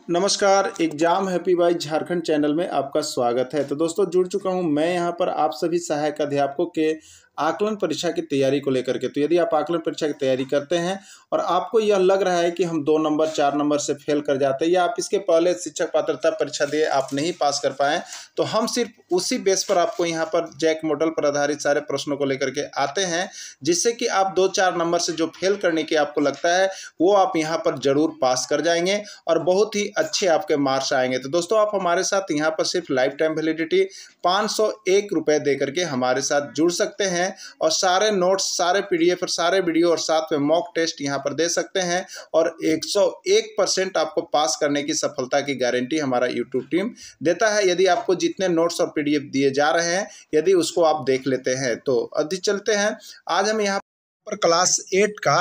नमस्कार, exam happy by Jharkhand channel में आपका स्वागत है। तो दोस्तों जुड़ चुका हूं मैं यहां पर आप सभी सहायक अध्यापकों के आकलन परीक्षा की तैयारी को लेकर के। तो यदि आप आकलन परीक्षा की तैयारी करते हैं और आपको यह लग रहा है कि हम 2 नंबर 4 नंबर से फेल कर जाते हैं या आप इसके पहले शिक्षक पात्रता परीक्षा दिए आप नहीं पास कर पाए, तो हम सिर्फ उसी बेस पर आपको यहाँ पर जैक मॉडल पर आधारित सारे प्रश्नों को लेकर के आते हैं, जिससे कि आप 2-4 नंबर से जो फेल करने की आपको लगता है वो आप यहाँ पर जरूर पास कर जाएंगे और बहुत ही अच्छे आपके मार्क्स आएंगे। तो दोस्तों आप हमारे साथ यहाँ पर सिर्फ लाइफ टाइम वैलिडिटी 501 रुपये दे करके हमारे साथ जुड़ सकते हैं और सारे नोट्स, सारे पीडीएफ और सारे वीडियो और साथ में मॉक टेस्ट यहाँ पर दे सकते हैं और 101% आपको पास करने की सफलता की गारंटी हमारा यूट्यूब टीम देता है, यदि आपको जितने नोट्स और पीडीएफ दिए जा रहे हैं यदि उसको आप देख लेते हैं। तो अभी चलते हैं, आज हम यहाँ पर क्लास 8 का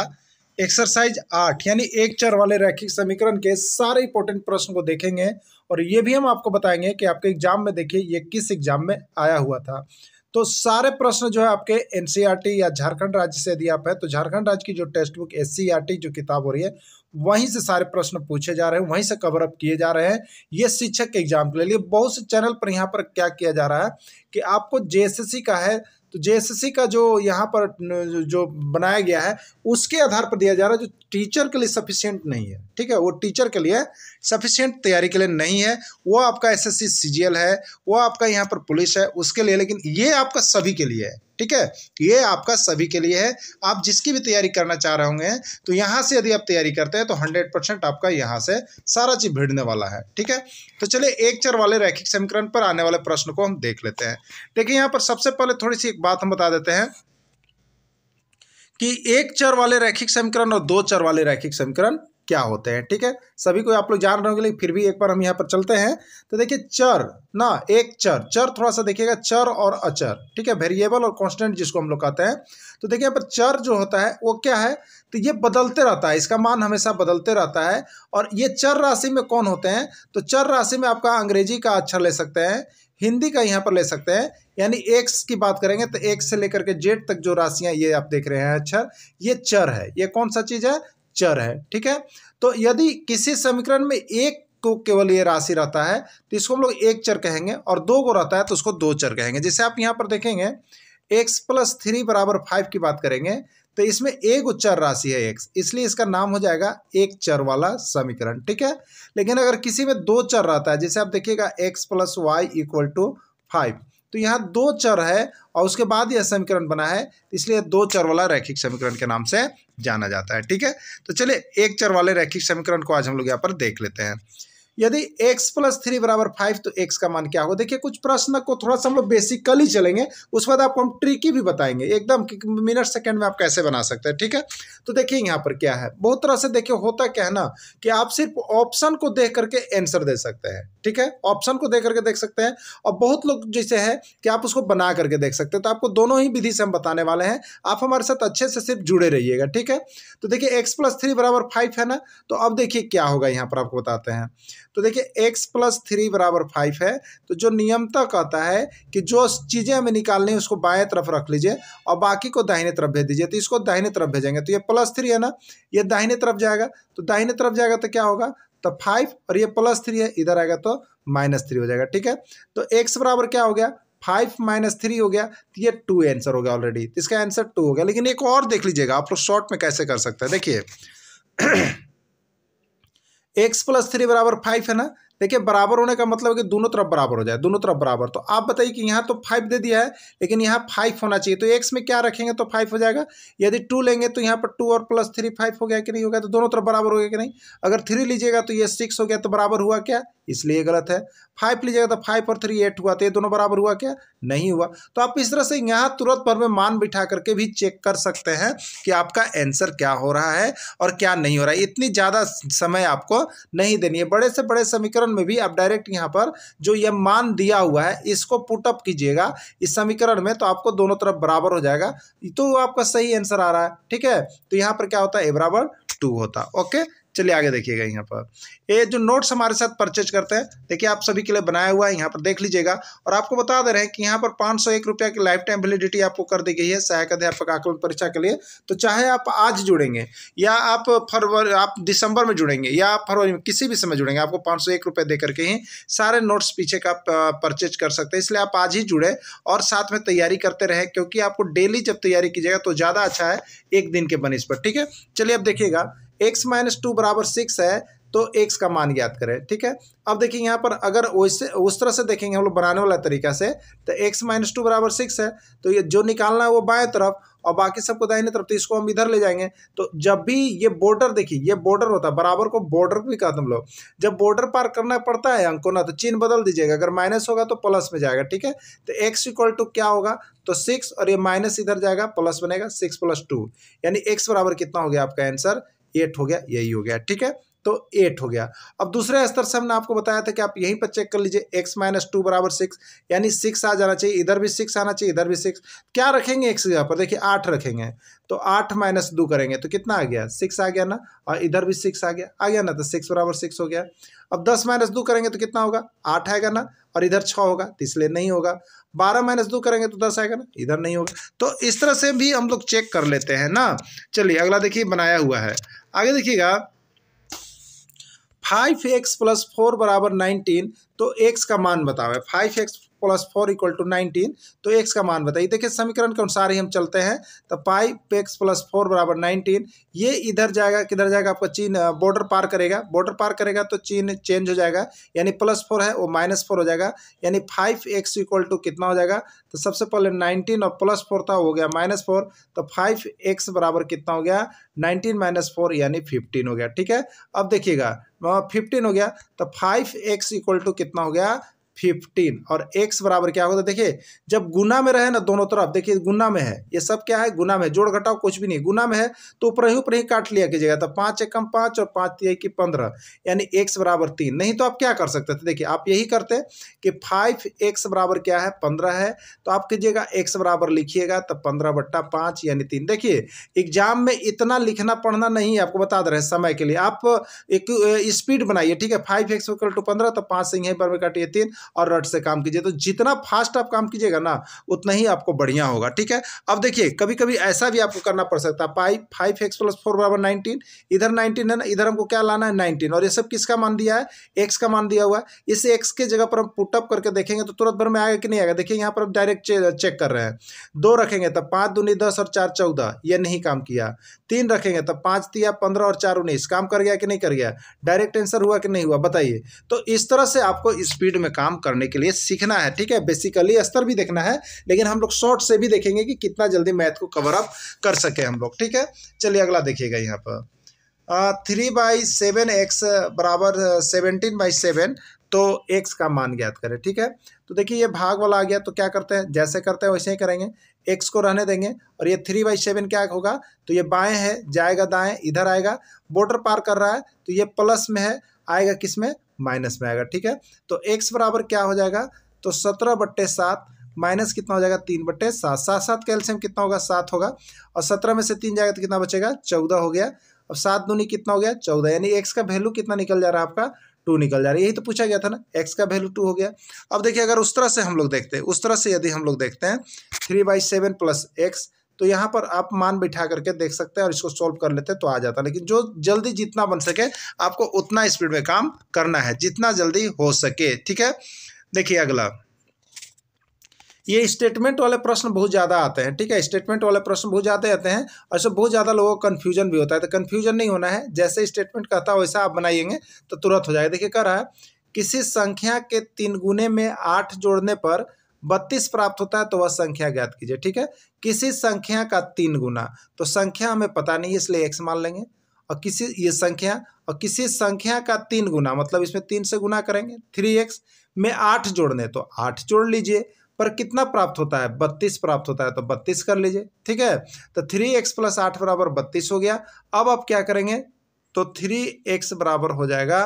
एक्सरसाइज 8 यानी एक चर वाले रैखिक समीकरण के सारे इंपॉर्टेंट प्रश्न को देखेंगे और ये भी हम आपको बताएंगे कि आपके एग्जाम में देखिए ये किस एग्जाम में आया हुआ था। तो सारे प्रश्न जो है आपके एनसीईआरटी या झारखंड राज्य से यदि आप है तो झारखंड राज्य की जो टेक्स्ट बुक एससीईआरटी जो किताब हो रही है वहीं से सारे प्रश्न पूछे जा रहे हैं, वहीं से कवर अप किए जा रहे हैं। ये शिक्षक के एग्जाम के लिए बहुत से चैनल पर यहाँ पर क्या किया जा रहा है कि आपको जेएसएससी का है तो जेएसएससी का जो यहाँ पर जो बनाया गया है उसके आधार पर दिया जा रहा है, जो टीचर के लिए सफिशिएंट नहीं है। ठीक है, वो टीचर के लिए सफिशिएंट तैयारी के लिए नहीं है, वो आपका एसएससी सीजीएल है, वो आपका यहाँ पर पुलिस है उसके लिए, लेकिन ये आपका सभी के लिए है। ठीक है, ये आपका सभी के लिए है। आप जिसकी भी तैयारी करना चाह रहे होंगे तो यहाँ से यदि आप तैयारी करते हैं तो 100% आपका यहाँ से सारा चीज भिड़ने वाला है। ठीक है, तो चलिए एक चर वाले रैखिक समीकरण पर आने वाले प्रश्न को हम देख लेते हैं। देखिए यहाँ पर सबसे पहले थोड़ी सी एक बात हम बता देते हैं कि एक चर वाले रैखिक समीकरण और 2 चर वाले रैखिक समीकरण क्या होते हैं। ठीक है, सभी को आप लोग जान रहे होंगे, लेकिन फिर भी एक बार हम यहाँ पर चलते हैं। तो देखिए चर ना, एक चर थोड़ा सा देखिएगा, चर और अचर। ठीक है, वेरिएबल और कांस्टेंट जिसको हम लोग कहते हैं। तो देखिए यहाँ पर चर जो होता है वो क्या है, तो ये बदलते रहता है, इसका मान हमेशा बदलते रहता है। और ये चर राशि में कौन होते हैं, तो चर राशि में आपका अंग्रेजी का अक्षर ले सकते हैं, हिंदी का यहाँ पर ले सकते हैं। यानी एक्स की बात करेंगे तो एक्स से लेकर के जेड तक जो राशियां ये आप देख रहे हैं अक्षर, ये चर है। ये कौन सा चीज है, चर है। ठीक है, तो यदि किसी समीकरण में एक को केवल ये राशि रहता है तो इसको हम लोग एक चर कहेंगे और 2 को रहता है तो उसको 2 चर कहेंगे। जैसे आप यहाँ पर देखेंगे x + 3 = 5 की बात करेंगे तो इसमें एक चर राशि है x, इसलिए इसका नाम हो जाएगा एक चर वाला समीकरण। ठीक है, लेकिन अगर किसी में 2 चर रहता है, जैसे आप देखिएगा x + y = 5, तो यहाँ 2 चर है और उसके बाद यह समीकरण बना है, इसलिए 2 चर वाला रैखिक समीकरण के नाम से जाना जाता है। ठीक है, तो चलिए एक चर वाले रैखिक समीकरण को आज हम लोग यहाँ पर देख लेते हैं। यदि x + 3 = 5 तो x का मान क्या होगा। देखिए कुछ प्रश्न को थोड़ा सा हम लोग बेसिकली चलेंगे, उसके बाद आपको हम ट्रिकी भी बताएंगे एकदम मिनट सेकंड में आप कैसे बना सकते हैं। ठीक है, तो देखिए यहाँ पर क्या है, बहुत तरह से देखिए होता क्या है ना कि आप सिर्फ ऑप्शन को देख करके आंसर दे सकते हैं। ठीक है, ऑप्शन को देख करके देख सकते हैं और बहुत लोग जैसे है कि आप उसको बना करके देख सकते हैं। तो आपको दोनों ही विधि से हम बताने वाले हैं, आप हमारे साथ अच्छे से सिर्फ जुड़े रहिएगा। ठीक है, तो देखिए x + 3 = 5 है ना, तो अब देखिए क्या होगा यहाँ पर आपको बताते हैं। तो देखिए x + 3 = 5 है, तो जो नियमता कहता है कि जो चीजें हमें निकालनी है उसको बाएं तरफ रख लीजिए और बाकी को दाहिने तरफ भेज दीजिए। तो इसको दाहिने तरफ भेजेंगे तो ये +3 है ना, ये दाहिने तरफ जाएगा, तो दाहिने तरफ जाएगा तो क्या होगा, तो 5 और ये +3 है, इधर आएगा तो -3 हो जाएगा। ठीक है, तो x बराबर क्या हो गया, 5 - 3 हो गया, तो ये 2 आंसर हो गया ऑलरेडी, तो इसका आंसर 2 हो गया। लेकिन एक और देख लीजिएगा आप लोग शॉर्ट में कैसे कर सकते हैं। देखिए x + 3 = 5 है ना, देखिए बराबर होने का मतलब है कि दोनों तरफ बराबर हो जाए, दोनों तरफ बराबर। तो आप बताइए कि यहाँ तो 5 दे दिया है लेकिन यहाँ 5 होना चाहिए, तो x में क्या रखेंगे तो 5 हो जाएगा। यदि 2 लेंगे तो यहाँ पर 2 और +3 5 हो गया कि नहीं हो गया, तो दोनों तरफ बराबर हो गया कि नहीं। अगर 3 लीजिएगा तो ये 6 हो गया, तो बराबर हुआ क्या, इसलिए गलत है। 5 लीजिएगा तो 5 और 3 8 हुआ, तो ये दोनों बराबर हुआ क्या, नहीं हुआ। तो आप इस तरह से यहाँ तुरंत भर में मान बिठा करके भी चेक कर सकते हैं कि आपका आंसर क्या हो रहा है और क्या नहीं हो रहा है। इतनी ज़्यादा समय आपको नहीं देनी है। बड़े से बड़े समीकरण में भी आप डायरेक्ट यहाँ पर जो ये मान दिया हुआ है इसको पुटअप कीजिएगा इस समीकरण में, तो आपको दोनों तरफ बराबर हो जाएगा, तो आपका सही आंसर आ रहा है। ठीक है, तो यहाँ पर क्या होता है, a = 2 होता। ओके, चलिए आगे देखिएगा यहाँ पर ये जो नोट्स हमारे साथ परचेज करते हैं, देखिए आप सभी के लिए बनाया हुआ है, यहाँ पर देख लीजिएगा। और आपको बता दे रहे हैं कि यहाँ पर 501 रुपया की लाइफ टाइम वैलिडिटी आपको कर दी गई है सहायक अध्यापक आकलन परीक्षा के लिए। तो चाहे आप आज जुड़ेंगे या आप दिसंबर में जुड़ेंगे या आप फरवरी में, किसी भी समय जुड़ेंगे, आपको 501 रुपये दे करके ही सारे नोट्स पीछे का परचेज कर सकते हैं। इसलिए आप आज ही जुड़े और साथ में तैयारी करते रहे, क्योंकि आपको डेली जब तैयारी कीजिएगा तो ज़्यादा अच्छा है एक दिन के बनिस्पत। ठीक है, चलिए अब देखिएगा x - 2 = 6 है, तो x का मान ज्ञात करें। ठीक है, अब देखिए यहाँ पर अगर वैसे उस तरह से देखेंगे हम लोग बनाने वाला तरीका से, तो x - 2 = 6 है, तो ये जो निकालना है वो बाएं तरफ और बाकी सबको दाहिने तरफ, तो इसको हम इधर ले जाएंगे। तो जब भी ये बॉर्डर, देखिए ये बॉर्डर होता है, बराबर को बॉर्डर भी कहते हम लोग, जब बॉर्डर पार करना पड़ता है अंको ना, तो चिन्ह बदल दीजिएगा, अगर माइनस होगा तो प्लस में जाएगा। ठीक है, तो x = क्या होगा, तो 6 और ये माइनस इधर जाएगा, प्लस बनेगा 6 + 2, यानी x बराबर कितना हो गया, आपका आंसर 8 हो गया, यही हो गया। ठीक है, तो 8 हो गया। अब दूसरे स्तर से हमने आपको बताया था कि आप यहीं पर चेक कर लीजिए, x - 2 = 6, यानी 6 आ जाना चाहिए, इधर भी 6 आना चाहिए, इधर भी 6। क्या रखेंगे x यहाँ पर, देखिए 8 रखेंगे, तो 8 - 2 करेंगे तो कितना आ गया, 6 आ गया ना, और इधर भी 6 आ गया ना, तो 6 = 6 हो गया। अब 10 - 2 करेंगे तो कितना होगा, 8 आएगा ना, और इधर 6 होगा, तो इसलिए नहीं होगा। 12 - 2 करेंगे तो 10 आएगा ना, इधर नहीं होगा। तो इस तरह से भी हम लोग चेक कर लेते हैं ना। चलिए अगला देखिए, बनाया हुआ है, आगे देखिएगा। 5x + 4 = 19, तो x का मान बताओ। 5x + 4 = 19, तो x का मान बताइए। देखिए समीकरण के अनुसार ही हम चलते हैं, तो 5x + 4 = 19, ये इधर जाएगा, किधर जाएगा, आपका चिन्ह बॉर्डर पार करेगा, बॉर्डर पार करेगा तो चिन्ह चेंज हो जाएगा, यानी +4 है वो -4 हो जाएगा, यानी 5x = कितना हो जाएगा, तो सबसे पहले 19 और +4 था, हो गया -4, तो 5x बराबर कितना हो गया, 19 - 4 यानी 15 हो गया। ठीक है, अब देखिएगा 15 हो गया, तो 5x = कितना हो गया, 15, और x बराबर क्या होगा, तो देखिए जब गुना में रहे ना दोनों तरफ, देखिए गुना में है, ये सब क्या है, गुना में, जोड़ घटाव कुछ भी नहीं, गुना में है, तो ऊपर ही काट लिया कीजिएगा, तो 5 एकम 5 और 5 तिहाई की 15, यानी x बराबर 3। नहीं तो आप क्या कर सकते थे, देखिए आप यही करते कि 5x बराबर क्या है, 15 है, तो आप कीजिएगा x बराबर लिखिएगा, तो 15/5 यानी 3। देखिए एग्जाम में इतना लिखना पढ़ना नहीं, आपको बता दे रहे हैं समय के लिए, आप एक स्पीड बनाइए। ठीक है, 5x = 15, तो 5 से यहीं पर में काटिए 3 और रट से काम कीजिए। तो जितना फास्ट आप काम कीजिएगा ना, उतना ही आपको बढ़िया होगा। ठीक है, अब देखिए कभी कभी ऐसा भी आपको करना पड़ सकता है, 5x + 4 = 19, इधर 19 है ना, इधर हमको क्या लाना है, 19, और ये सब किसका मान दिया है, x का मान दिया हुआ है। इस x के जगह पर हम पुटअप करके देखेंगे तो तुरंत भर में आएगा कि नहीं आएगा। देखिए यहाँ पर हम डायरेक्ट चेक कर रहे हैं, 2 रखेंगे तब 5 दूनी 10 और 4 14, ये नहीं काम किया। 3 रखेंगे तब 5 तिया 15 और 4 19, काम कर गया कि नहीं कर गया, डायरेक्ट आंसर हुआ कि नहीं हुआ, बताइए। तो इस तरह से आपको स्पीड में काम करने के लिए सीखना है। ठीक है, बेसिकली स्तर भी देखना है, लेकिन हम लोग शॉर्ट से भी देखेंगे कि कितना जल्दी मैथ को कवर अप कर सके हम लोग। ठीक है, चलिए अगला देखिएगा यहाँ पर 3/7x = 17/7, तो x का मान ज्ञात करें। ठीक है, तो देखिए ये भाग वाला आ गया, तो क्या करते हैं, जैसे करते हैं वैसे ही करेंगे, x को रहने देंगे, और ये 3/7 क्या होगा, तो ये बाएं है, जाएगा दाएं, इधर आएगा, बॉर्डर पार कर रहा है, तो ये प्लस में है, आएगा किस में, माइनस में आएगा। ठीक है, तो x बराबर क्या हो जाएगा, तो 17/7 माइनस कितना हो जाएगा, 3/7, 7 का एलसीएम कितना होगा, 7 होगा, और 17 में से 3 जाएगा तो कितना बचेगा, 14 हो गया। अब 7 दूनी कितना हो गया, 14, यानी x का वैल्यू कितना निकल जा रहा है, आपका 2 निकल जा रहा है। यही तो पूछा गया था ना, x का वैल्यू 2 हो गया। अब देखिए अगर उस तरह से हम लोग देखते हैं, उस तरह से यदि हम लोग देखते हैं 3/7 + x, तो यहाँ पर आप मान बैठा करके देख सकते हैं और इसको सॉल्व कर लेते हैं तो आ जाता है। लेकिन जो जल्दी जितना बन सके आपको उतना स्पीड में काम करना है, जितना जल्दी हो सके। ठीक है, देखिए अगला, ये स्टेटमेंट वाले प्रश्न बहुत ज़्यादा आते हैं। ठीक है, स्टेटमेंट वाले प्रश्न बहुत ज़्यादा आते हैं, और इससे बहुत ज़्यादा लोगों को कन्फ्यूजन भी होता है। तो कन्फ्यूजन नहीं होना है, जैसे स्टेटमेंट कहता है वैसा आप बनाइएंगे तो तुरंत हो जाएगा। देखिए कह रहा है, किसी संख्या के 3 गुने में 8 जोड़ने पर 32 प्राप्त होता है, तो वह संख्या ज्ञात कीजिए। ठीक है, किसी संख्या का 3 गुना, तो संख्या हमें पता नहीं है इसलिए x मान लेंगे, और किसी संख्या का 3 गुना, मतलब इसमें 3 से गुना करेंगे, 3x में 8 जोड़ने, तो 8 जोड़ लीजिए, पर कितना प्राप्त होता है, 32 प्राप्त होता है, तो 32 कर लीजिए। ठीक है, तो 3x + 8 = 32 हो गया। अब आप क्या करेंगे, तो 3x बराबर हो जाएगा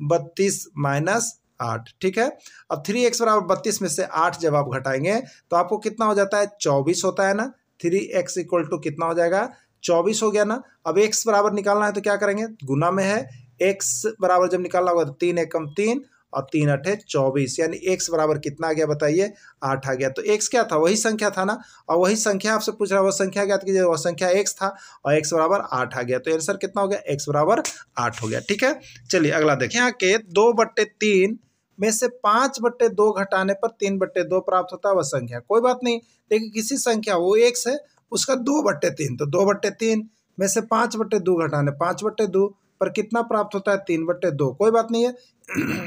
32 - 8। ठीक है, अब 3x = 32 में से 8 जब आप घटाएंगे तो आपको कितना हो जाता है, 24 होता है ना। 3x = कितना हो जाएगा, 24 हो गया ना। अब x बराबर निकालना है तो क्या करेंगे, गुना में है, x बराबर जब निकालना होगा तो 3 एकम 3 और 3 अठे 24, यानी x बराबर कितना आ गया बताइए, 8 आ गया। तो x क्या था, वही संख्या था ना, और वही संख्या आपसे पूछ रहा है, वह संख्या ज्ञात कीजिए, वह संख्या x था और x बराबर 8 आ गया। तो आंसर कितना हो गया, x बराबर 8 हो गया। ठीक है, चलिए अगला देखिए। यहाँ के 2/3 में से 5/2 घटाने पर 3/2 प्राप्त होता है, वह संख्या। कोई बात नहीं, देखिए किसी संख्या वो x है, उसका 2/3, तो 2/3 में से 5/2 घटाने 5/2 पर कितना प्राप्त होता है, 3/2। कोई बात नहीं है।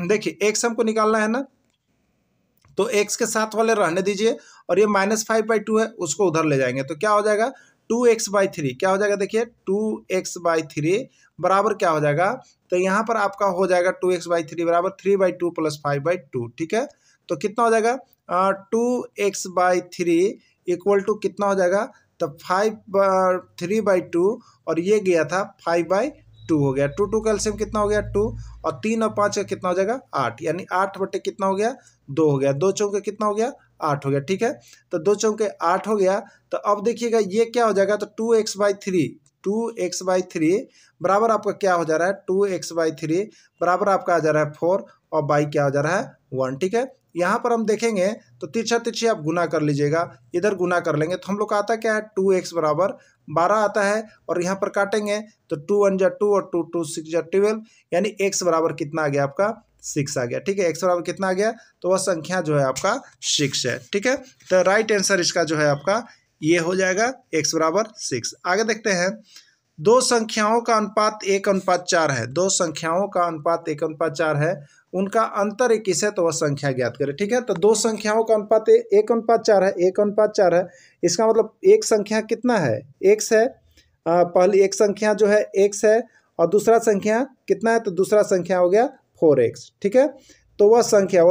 देखिए x हमको निकालना है ना, तो x के साथ वाले रहने दीजिए, और ये -5/2 है, उसको उधर ले जाएंगे तो क्या हो जाएगा, 2x/3 क्या हो जाएगा, देखिए 2x/3 बराबर क्या हो जाएगा, तो यहाँ पर आपका हो जाएगा 2x/3 बराबर 3/2 + 5/2। ठीक है, तो कितना हो जाएगा, 2x/3 इक्वल टू कितना हो जाएगा, तो 3/2 और ये गया था 5/2 हो गया। 2 कैल्शियम कितना हो गया, 2 और 3 और 5 का कितना हो जाएगा, 8, यानी 8 बटे कितना हो गया, 2 हो गया। 2 चौके कितना हो गया, 8 हो गया। ठीक है, तो 2 चौके 8 हो गया। तो अब देखिएगा ये क्या हो जाएगा, तो 2x/3 बराबर आपका क्या हो जा रहा है, 2x/3 बराबर आपका आ जा रहा है 4 और बाई क्या हो जा रहा है 1। ठीक है, यहाँ पर हम देखेंगे तो तिरछा तिरछी आप गुना कर लीजिएगा, इधर गुना कर लेंगे तो हम लोग का आता क्या है, 2x बराबर 12 आता है, और यहाँ पर काटेंगे तो 2 1 जा 2 और 2 2 6 जा 12, यानी x बराबर कितना आ गया आपका, 6 आ गया। ठीक है, x बराबर कितना आ गया, तो वह संख्या जो है आपका 6 है। ठीक है, तो राइट आंसर इसका जो है आपका ये हो जाएगा, x बराबर 6। आगे देखते हैं, दो संख्याओं का अनुपात 1:4 है, दो संख्याओं का अनुपात 1:4 है, उनका अंतर 21 है, तो वह संख्या ज्ञात करें। ठीक है, तो दो संख्याओं का अनुपात 1:4 है, 1:4 है, इसका मतलब एक संख्या कितना है, x है, पहली एक संख्या जो है x है, और दूसरा संख्या कितना है, तो दूसरा संख्या हो गया 4x। ठीक है, तो वह संख्या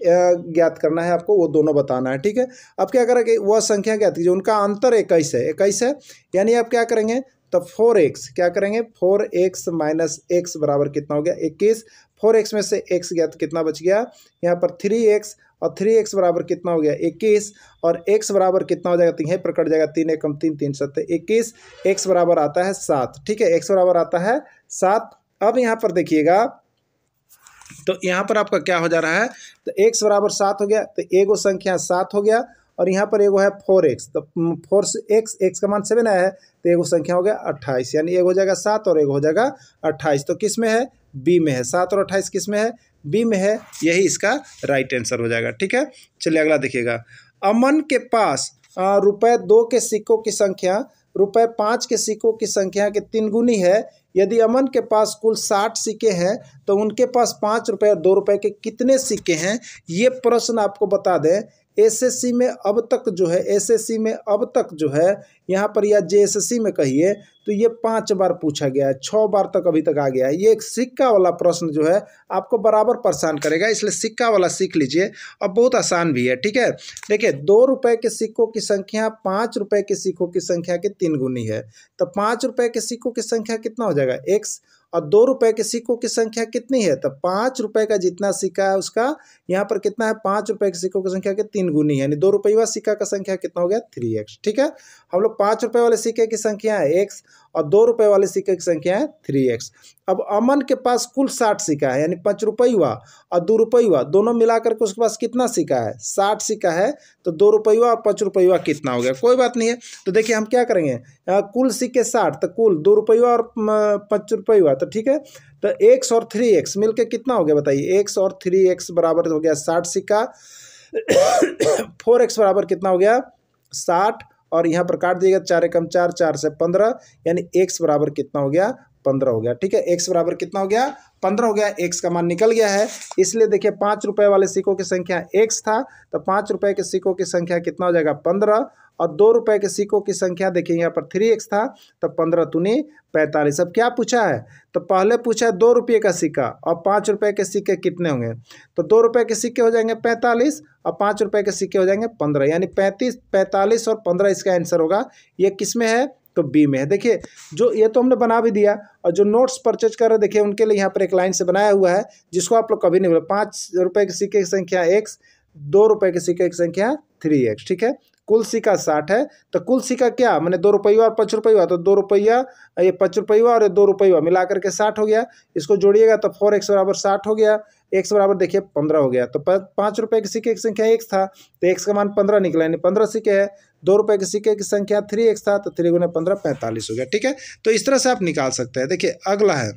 ज्ञात करना है आपको, वो दोनों बताना है। ठीक है, अब क्या करेंगे, वह संख्या ज्ञात कीजिए, उनका अंतर 21 है, 21 है, यानी आप क्या करेंगे, तो 4x क्या करेंगे, 4x माइनस x बराबर कितना हो गया, 21। 4x में से x गया तो कितना बच गया, यहाँ पर 3x, और 3x बराबर कितना हो गया, 21, और x बराबर कितना हो जाएगा, तो यहीं पर कट जाएगा, 3 एकम 3 3 7 21, x बराबर आता है 7। ठीक है, x बराबर आता है 7। अब यहाँ पर देखिएगा, तो यहाँ पर आपका क्या हो जा रहा है, तो x बराबर 7 हो गया, तो एगो संख्या 7 हो गया, और यहाँ पर एगो है 4x, तो 4x का मान 7 आया है, तो एगो संख्या हो गया 28, यानी एक हो जाएगा 7 और एक हो जाएगा 28। तो किस में है, बी में है, 7 और 28 किस में है, बी में है, यही इसका राइट आंसर हो जाएगा। ठीक है, चलिए अगला देखिएगा। अमन के पास ₹2 के सिक्कों की संख्या ₹5 के सिक्कों की संख्या के 3 गुनी है। यदि अमन के पास कुल 60 सिक्के हैं तो उनके पास ₹5 और ₹2 के कितने सिक्के हैं, ये प्रश्न आपको बता दें, एसएससी में अब तक जो है यहाँ पर, या जेएसएससी में कहिए, तो ये 5 बार पूछा गया है, 6 बार तक अभी तक आ गया है। ये एक सिक्का वाला प्रश्न जो है आपको बराबर परेशान करेगा, इसलिए सिक्का वाला सीख लीजिए, अब बहुत आसान भी है। ठीक है, देखिए ₹2 के सिक्कों की संख्या ₹5 के सिक्कों की संख्या के 3 गुनी है, तो ₹5 के सिक्कों की संख्या कितना हो जाएगा, x, और ₹2 के सिक्कों की संख्या कितनी है, तो ₹5 का जितना सिक्का है उसका यहाँ पर कितना है, ₹5 के सिक्कों की संख्या के 3 गुनी, यानी ₹2 सिक्का का संख्या कितना हो गया, 3x। ठीक है, हम लोग ₹5 वाले सिक्के की संख्या है x, और ₹2 वाले सिक्के की संख्या है 3x। अब अमन के पास कुल 60 सिक्का है, यानी ₹5 और ₹2 दोनों मिलाकर के उसके पास कितना सिक्का है, 60 सिक्का है, तो ₹2 और ₹5 कितना हो गया, कोई बात नहीं है। तो देखिए हम क्या करेंगे, कुल सिक्के 60, तो कुल ₹2 और ₹5, तो ठीक है, तो x और 3x मिलके कितना हो गया बताइए, x और 3x बराबर हो गया 60 सिक्का। 4x बराबर कितना हो गया, 60, और यहाँ पर काट दिएगा, 4 एकम 4, 4 से 15, यानी x बराबर कितना हो गया, 15 हो गया। ठीक है, x बराबर कितना हो गया, 15 हो गया, x का मान निकल गया है। इसलिए देखिए ₹5 वाले सिक्कों की संख्या x था, तो ₹5 के सिक्कों की संख्या कितना हो जाएगा, 15, और ₹2 के सिक्कों की संख्या देखिए यहाँ पर 3x था, तो 15 दूनी 45। अब क्या पूछा है, तो पहले पूछा है ₹2 का सिक्का और ₹5 के सिक्के कितने होंगे, तो ₹2 के सिक्के हो जाएंगे 45 और ₹5 के सिक्के हो जाएंगे 15, यानी 35, 45 और 15 इसका आंसर होगा। ये किस में है, तो बी में है। देखिए जो ये तो हमने बना भी दिया, और जो नोट्स परचेज कर रहे देखिए उनके लिए यहाँ पर एक लाइन से बनाया हुआ है, जिसको आप लोग कभी नहीं बोले। ₹5 के सिक्के की संख्या x, ₹2 के सिक्के की संख्या 3x। ठीक है, कुल सिक्का 60 है, तो कुल सिक्का क्या मैंने 2 रुपया और 5 रुपया, तो 2 रुपया, ये 5 रुपया और 2 रुपया मिला करके 60 हो गया। इसको जोड़िएगा तो 4x बराबर 60 हो गया। x बराबर देखिए 15 हो गया। तो 5 रुपये के सिक्के की संख्या x था, तो x का मान 15 निकला, यानी 15 सिक्के है। 2 रुपये के सिक्के की संख्या 3x था, तो 3 गुना 15 45 हो गया। ठीक है, तो इस तरह से आप निकाल सकते हैं। देखिए अगला है,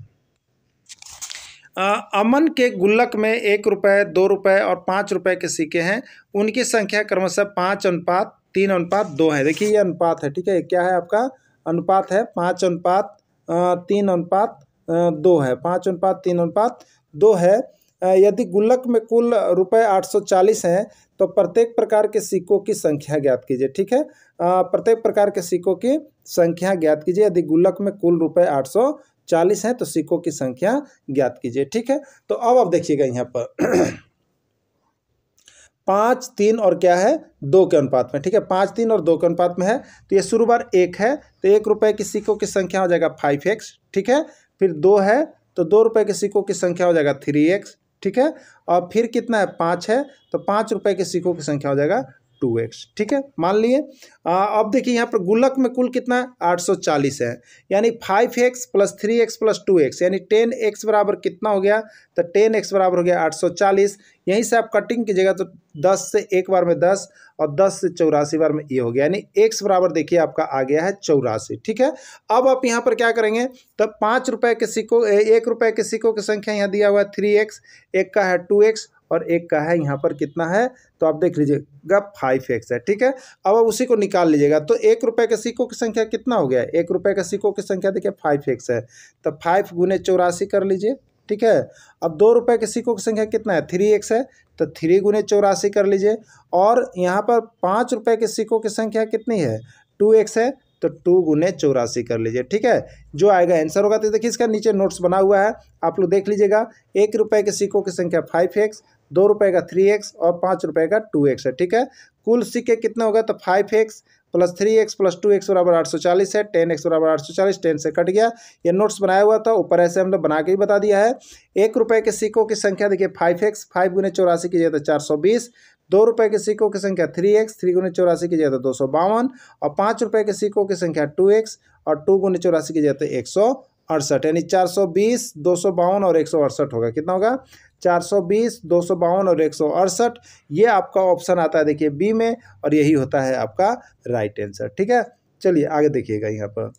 अमन के गुल्लक में 1 रुपये, 2 रुपये और 5 रुपये के सिक्के हैं। उनकी संख्या क्रमशः 5:3:2 है। देखिए ये अनुपात है। ठीक है, क्या है आपका अनुपात है, 5:3:2 है, 5:3:2 है। यदि गुल्लक में कुल रुपये 840 हैं तो प्रत्येक प्रकार के सिक्कों की संख्या ज्ञात कीजिए। ठीक है, प्रत्येक प्रकार के सिक्कों की संख्या ज्ञात कीजिए। यदि गुल्लक में कुल रुपये 840 हैं तो सिक्कों की संख्या ज्ञात कीजिए। ठीक है, तो अब आप देखिएगा यहाँ पर 5, 3 और क्या है 2 के अनुपात में। ठीक है, 5, 3 और 2 के अनुपात में है। तो ये शुरू बार 1 है, तो 1 रुपये की सिक्कों की संख्या हो जाएगा 5x। ठीक है, फिर 2 है तो 2 रुपये के सिक्कों की संख्या हो जाएगा 3x। ठीक है, और फिर कितना है 5 है, तो 5 रुपये के सिक्कों की संख्या हो जाएगा 2x। ठीक है, मान लिए। अब देखिए यहाँ पर गुल्लक में कुल कितना 840 है, यानी 5x plus 3x plus 2x, यानी 10x बराबर कितना हो गया, तो 10x बराबर हो गया 840। यहीं से आप कटिंग कीजिएगा तो 10 से एक बार में 10 और 10 से 84 बार में ये हो गया, यानी x बराबर देखिए आपका आ गया है 84। ठीक है, अब आप यहाँ पर क्या करेंगे, तब 5 रुपये के सिक्कों 1 रुपये के सिक्कों की संख्या यहाँ दिया हुआ है 3x, एक का है 2x और एक का है यहाँ पर कितना है, तो आप देख लीजिएगा 5x है। ठीक है, अब आप उसी को निकाल लीजिएगा। तो 1 रुपये के सिक्कों की संख्या कितना हो गया, 1 रुपये के सिक्कों की संख्या देखिए 5x है, तो 5 गुने 84 कर लीजिए। ठीक है, अब 2 रुपये के सिक्कों की संख्या कितना है 3x है, तो 3 गुने 84 कर लीजिए। और यहाँ पर 5 रुपये के सिक्कों की संख्या कितनी है 2x है, तो 2 गुने 84 कर लीजिए। ठीक है, जो आएगा आंसर होगा। तो देखिए इसका नीचे नोट्स बना हुआ है, आप लोग देख लीजिएगा। 1 रुपये के सिक्कों की संख्या 5x, 2 रुपये का 3x और 5 रुपये का 2x है। ठीक है, कुल सिक्के कितने होगा, तो 5x plus 3x plus 2x बराबर 840 है। 10x बराबर 840, 10 से कट गया। ये नोट्स बनाया हुआ था, ऊपर ऐसे हमने बना के ही बता दिया है। 1 रुपये के सिक्कों की संख्या देखिए 5x, 5 गुने 84 कीजिए तो 420। 2 रुपये के सिक्कों की संख्या 3x, 3 गुने 84 कीजिए तो 252। और 5 रुपये के सिक्कों की संख्या 2x और 2 गुने 84 कीजिए तो 168, यानी 420, 252 और 168 होगा। कितना होगा 420, 252 और 168। ये आपका ऑप्शन आता है देखिए बी में, और यही होता है आपका राइट आंसर। ठीक है, चलिए आगे देखिएगा। यहाँ पर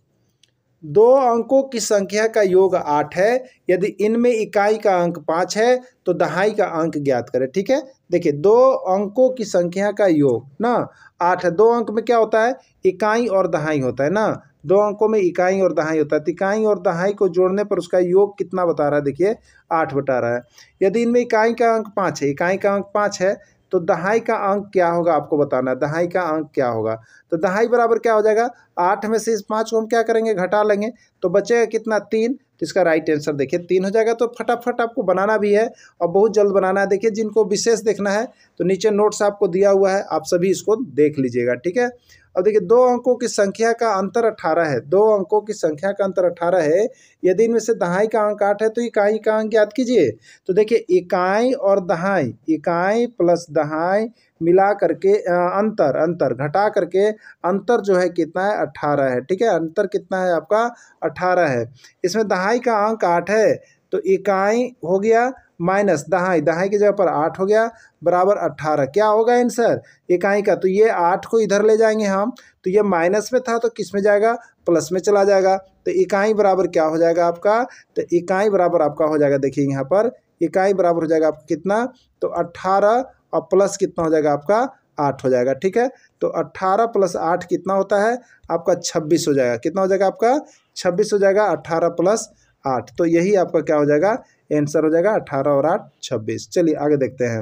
2 अंकों की संख्या का योग 8 है। यदि इनमें इकाई का अंक 5 है तो दहाई का अंक ज्ञात करें। ठीक है, देखिए 2 अंकों की संख्या का योग ना 8 है। 2 अंक में क्या होता है, इकाई और दहाई होता है ना। 2 अंकों में इकाई और दहाई होता है, तो इकाई और दहाई को जोड़ने पर उसका योग कितना बता रहा है, देखिए 8 बता रहा है। यदि इनमें इकाई का अंक 5 है, इकाई का अंक 5 है, तो दहाई का अंक क्या होगा आपको बताना है। दहाई का अंक क्या होगा, तो दहाई बराबर क्या हो जाएगा, 8 में से इस 5 को हम क्या करेंगे घटा लेंगे, तो बचेगा कितना 3। तो इसका राइट आंसर देखिए 3 हो जाएगा। तो फटाफट आपको बनाना भी है और बहुत जल्द बनाना है। देखिए जिनको विशेष देखना है तो नीचे नोट्स आपको दिया हुआ है, आप सभी इसको देख लीजिएगा। ठीक है, अब देखिए 2 अंकों की संख्या का अंतर 18 है। 2 अंकों की संख्या का अंतर 18 है। यदि इनमें से दहाई का अंक 8 है तो इकाई का अंक ज्ञात कीजिए। तो देखिए इकाई और दहाई, इकाई प्लस दहाई मिला करके अंतर घटा करके अंतर जो है कितना है 18 है। ठीक है, अंतर कितना है आपका 18 है। इसमें दहाई का अंक 8 है, तो इकाई हो गया माइनस दहाई, दहाई की जगह पर 8 हो गया बराबर 18। क्या होगा आंसर इकाई का, तो ये 8 को इधर ले जाएंगे हम, तो ये माइनस में था तो किस में जाएगा, प्लस में चला जाएगा। तो इकाई बराबर क्या हो जाएगा आपका, तो इकाई बराबर आपका हो जाएगा, देखिए यहाँ पर इकाई बराबर हो जाएगा आपका कितना, तो 18 और प्लस कितना हो जाएगा आपका 8 हो जाएगा। ठीक है, तो 18 प्लस 8 कितना होता है आपका 26 हो जाएगा। कितना हो जाएगा आपका 26 हो जाएगा, 18 प्लस 8। तो यही आपका क्या हो जाएगा आंसर हो जाएगा 18 और 8 26। चलिए आगे देखते हैं।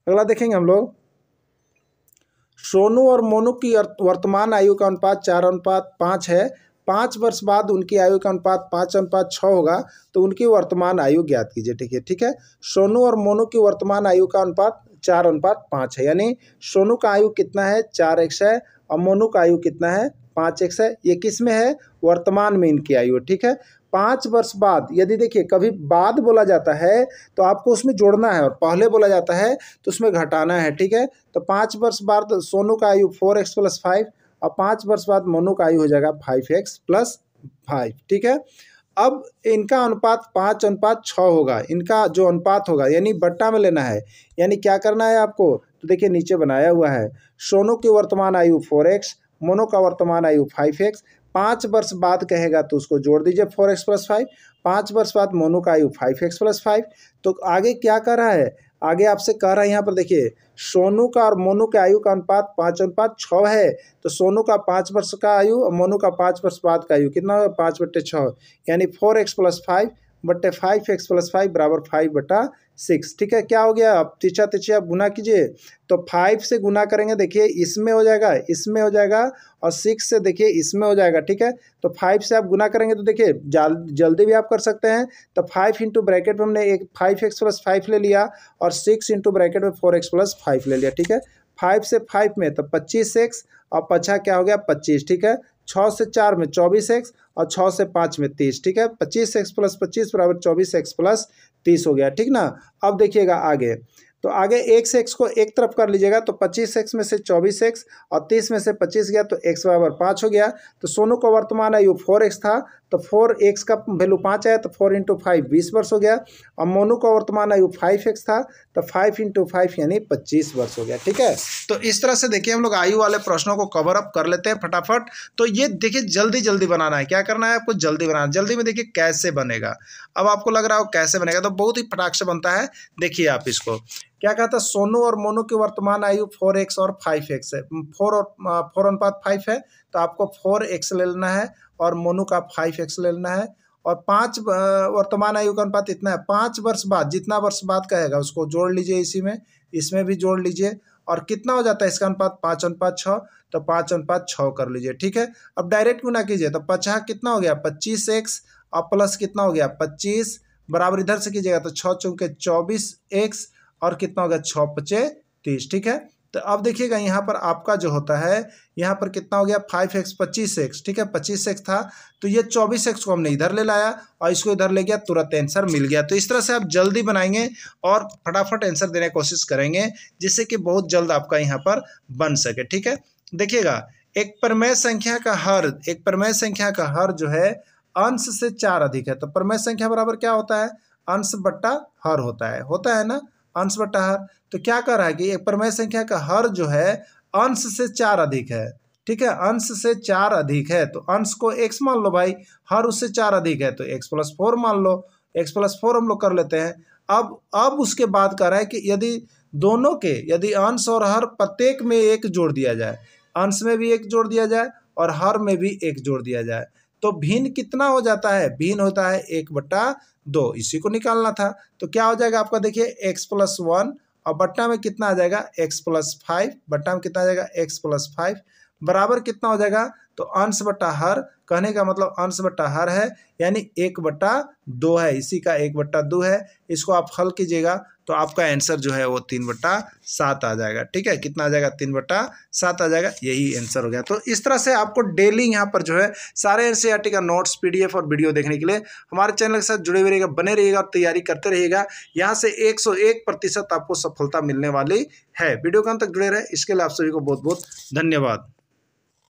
अगला देखेंगे हम लोग, सोनू और मोनू की वर्तमान आयु का अनुपात 4:5 है। 5 वर्ष बाद उनकी आयु का अनुपात 5:6 होगा, तो उनकी वर्तमान आयु ज्ञात कीजिए। ठीक है, सोनू और मोनू की वर्तमान आयु का अनुपात 4:5 है, यानी सोनू का आयु कितना है 4x है और मोनू का आयु कितना है 5x है। ये किस में है? वर्तमान में इनकी आयु, ठीक है। 5 वर्ष बाद, यदि देखिए कभी बाद बोला जाता है तो आपको उसमें जोड़ना है, और पहले बोला जाता है तो उसमें घटाना है, ठीक है। तो 5 वर्ष बाद सोनू का आयु 4x + 5, और 5 वर्ष बाद मोनू का आयु हो जाएगा 5x + 5, ठीक है। अब इनका अनुपात 5:6 होगा। इनका जो अनुपात होगा यानी बट्टा में लेना है, यानी क्या करना है आपको, तो देखिए नीचे बनाया हुआ है। सोनू की वर्तमान आयु 4x, मोनू का वर्तमान आयु 5x। 5 वर्ष बाद कहेगा तो उसको जोड़ दीजिए 4x + 5। 5 वर्ष बाद मोनू का आयु 5x + 5। तो आगे क्या कर रहा है, आगे आपसे कह रहा है यहाँ पर देखिए सोनू का और मोनू के आयु का अनुपात 5:6 है। तो सोनू का 5 वर्ष का आयु और मोनू का 5 वर्ष बाद का आयु कितना होगा? 5/6, यानी 4x + 5 बट्टे 5x + 5 बराबर 5/6, ठीक है। क्या हो गया? अब तिरछा तिरछा आप गुना कीजिए, तो 5 से गुना करेंगे, देखिए इसमें हो जाएगा, इसमें हो जाएगा, और 6 से देखिए इसमें हो जाएगा, ठीक है। तो 5 से आप गुना करेंगे तो देखिए जल्दी भी आप कर सकते हैं। तो 5 इंटू ब्रैकेट में हमने एक 5x + 5 ले लिया, और 6 इंटू ब्रैकेट में 4x + 5 ले लिया, ठीक है। 5 से 5 में तो 25x, और 5 क्या हो गया? 25, ठीक है। 6 से 4 में 24x, और 6 से 5 में 30, ठीक है। 25x + 25 बराबर 24x + 30 हो गया, ठीक ना। अब देखिएगा आगे, तो आगे x से x को एक तरफ कर लीजिएगा, तो 25x में से 24x और 30 में से 25 गया, तो x बराबर 5 हो गया। तो सोनू का वर्तमान आयु 4x था, तो 4x का वैल्यू 5 आया, तो 4 × 5 20 वर्ष हो गया। और मोनू का वर्तमान आयु 5x था, तो 5 × 5 यानी 25 वर्ष हो गया, ठीक है। तो इस तरह से देखिए हम लोग आयु वाले प्रश्नों को कवर अप कर लेते हैं फटाफट। तो ये देखिए जल्दी जल्दी बनाना है, क्या करना है आपको? जल्दी बनाना है। जल्दी में देखिए कैसे बनेगा। अब आपको लग रहा हो कैसे बनेगा, तो बहुत ही फटाक से बनता है। देखिए आप इसको क्या कहता है, सोनू और मोनू की वर्तमान आयु 4x और 5x है। 4:5 है, तो आपको 4x ले लेना है, और मोनू का 5x ले लेना है। और 5 वर्तमान आयु का अनुपात इतना है। 5 वर्ष बाद, जितना वर्ष बाद कहेगा उसको जोड़ लीजिए, इसी में इसमें भी जोड़ लीजिए, और कितना हो जाता है इसका अनुपात? 5:6, तो 5:6 कर लीजिए, ठीक है। अब डायरेक्ट गुना कीजिए, तो 50 कितना हो गया? 25x, और प्लस कितना हो गया? 25 बराबर इधर से कीजिएगा, तो 6 चौके 24x, और कितना हो गया? 6×5 30, ठीक है। तो अब देखिएगा यहाँ पर आपका जो होता है, यहाँ पर कितना हो गया? 5x 25x, ठीक है। 25x था, तो ये 24x को हमने इधर ले लाया, और इसको इधर ले गया, तुरंत आंसर मिल गया। तो इस तरह से आप जल्दी बनाएंगे और फटाफट आंसर देने की कोशिश करेंगे, जिससे कि बहुत जल्द आपका यहाँ पर बन सके, ठीक है। देखिएगा एक परिमेय संख्या का हर जो है अंश से 4 अधिक है। तो परिमेय संख्या बराबर क्या होता है? अंश बट्टा हर होता है ना, अंश बट्टा हर। तो क्या कर रहा है कि एक परिमेय संख्या का हर जो है अंश से 4 अधिक है, ठीक है। अंश से 4 अधिक है, तो अंश को x मान लो भाई, हर उससे 4 अधिक है, तो x + 4 मान लो। x + 4 हम लोग कर लेते हैं। अब उसके बाद कह रहा है कि यदि अंश और हर प्रत्येक में 1 जोड़ दिया जाए, अंश में भी 1 जोड़ दिया जाए और हर में भी 1 जोड़ दिया जाए, तो भिन्न कितना हो जाता है? भिन्न होता है 1/2। इसी को निकालना था। तो क्या हो जाएगा आपका? देखिए x + 1, और बट्टा में कितना आ जाएगा? x + 5, बट्टा में कितना आ जाएगा? x + 5 बराबर कितना हो जाएगा? तो अंश बट्टा हर, कहने का मतलब अंश बट्टा हर है, यानी 1/2 है। इसी का 1/2 है। इसको आप हल कीजिएगा तो आपका आंसर जो है वो 3/7 आ जाएगा, ठीक है। कितना आ जाएगा? 3/7 आ जाएगा। यही आंसर हो गया। तो इस तरह से आपको डेली यहाँ पर जो है सारे एनसीईआरटी का नोट्स, PDF और वीडियो देखने के लिए हमारे चैनल के साथ जुड़े हुए रहिएगा, बने रहिएगा और तैयारी करते रहिएगा। यहाँ से 101% आपको सफलता मिलने वाली है। वीडियो के अंत तक जुड़े रहे, इसके लिए आप सभी को बहुत बहुत धन्यवाद।